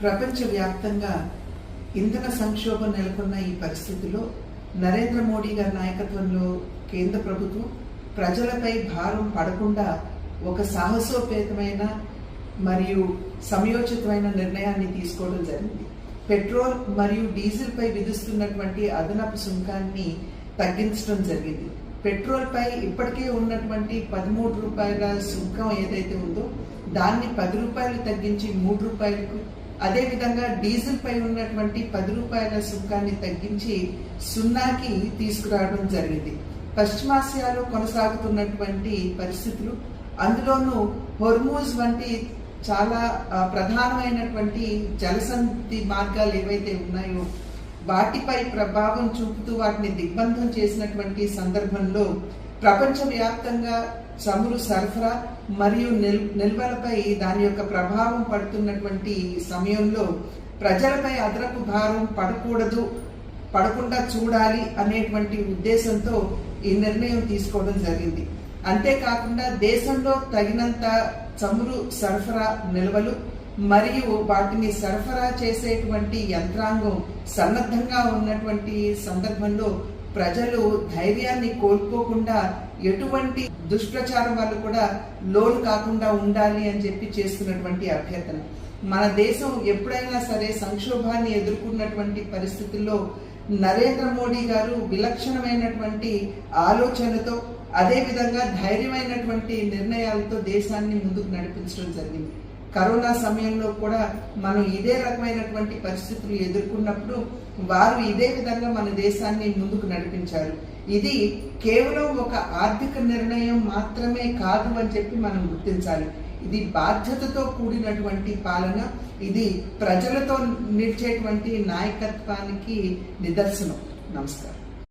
ప్రపంచవ్యాప్తంగా ఇంధన సంక్షోభం నెలకొన్న ఈ పరిస్థితిలో నరేంద్ర మోడీ గారి నాయకత్వంలో కేంద్ర ప్రభుత్వం ప్రజలపై భారం పడకుండా ఒక సాహసోపేతమైన మరియు సమయోచితమైన నిర్ణయాన్ని తీసుకోవడం జరిగింది. పెట్రోల్ మరియు డీజిల్ పై విధిస్తున్నటువంటి అదనపు సుంకాన్ని తగ్గించడం జరిగింది. పెట్రోల్ పై ఇప్పటికే ఉన్నటువంటి 13 రూపాయల సుంకం ఏదైతే ఉందో దాన్ని 10 రూపాయలు తగ్గించి 3 రూపాయలకు, అదేవిధంగా డీజిల్ పై ఉన్నటువంటి 10 రూపాయల సుంకాన్ని తగ్గించి 0కి తీసుకురావడం జరిగింది. పశ్చిమాసియాలో కొనసాగుతున్నటువంటి పరిస్థితులు, అందులోనూ హోర్మూజ్ వంటి చాలా ప్రధానమైనటువంటి జలసంధి మార్గాలు ఏవైతే ఉన్నాయో వాటిపై ప్రభావం చూపుతూ వాటిని దిగ్బంధం చేసినటువంటి సందర్భంలో ప్రపంచవ్యాప్తంగా చమురు సరఫరా మరియు నిల్వలపై దాని యొక్క ప్రభావం పడుతున్నటువంటి సమయంలో ప్రజలపై అదనపు భారం పడకుండా చూడాలి అనేటువంటి ఉద్దేశంతో ఈ నిర్ణయం తీసుకోవడం జరిగింది. అంతేకాకుండా దేశంలో తగినంత చమురు సరఫరా నిల్వలు మరియు వాటిని సరఫరా చేసేటువంటి యంత్రాంగం సన్నద్ధంగా ఉన్నటువంటి సందర్భంలో ప్రజలు ధైర్యాన్ని కోల్పోకుండా ఎటువంటి దుష్ప్రచారం వల్ల కూడా లోను కాకుండా ఉండాలి అని చెప్పి చేస్తున్నటువంటి అభ్యర్థన. మన దేశం ఎప్పుడైనా సరే సంక్షోభాన్ని ఎదుర్కొన్నటువంటి పరిస్థితుల్లో నరేంద్ర మోడీ గారు విలక్షణమైనటువంటి ఆలోచనతో, అదేవిధంగా ధైర్యమైనటువంటి నిర్ణయాలతో దేశాన్ని ముందుకు నడిపించడం జరిగింది. కరోనా సమయంలో కూడా మనం ఇదే రకమైనటువంటి పరిస్థితులు ఎదుర్కొన్నప్పుడు వారు ఇదే విధంగా మన దేశాన్ని ముందుకు నడిపించారు. ఇది కేవలం ఒక ఆర్థిక నిర్ణయం మాత్రమే కాదు అని చెప్పి మనం గుర్తించాలి. ఇది బాధ్యతతో కూడినటువంటి పాలన, ఇది ప్రజలతో నిలిచేటువంటి నాయకత్వానికి నిదర్శనం. నమస్కారం.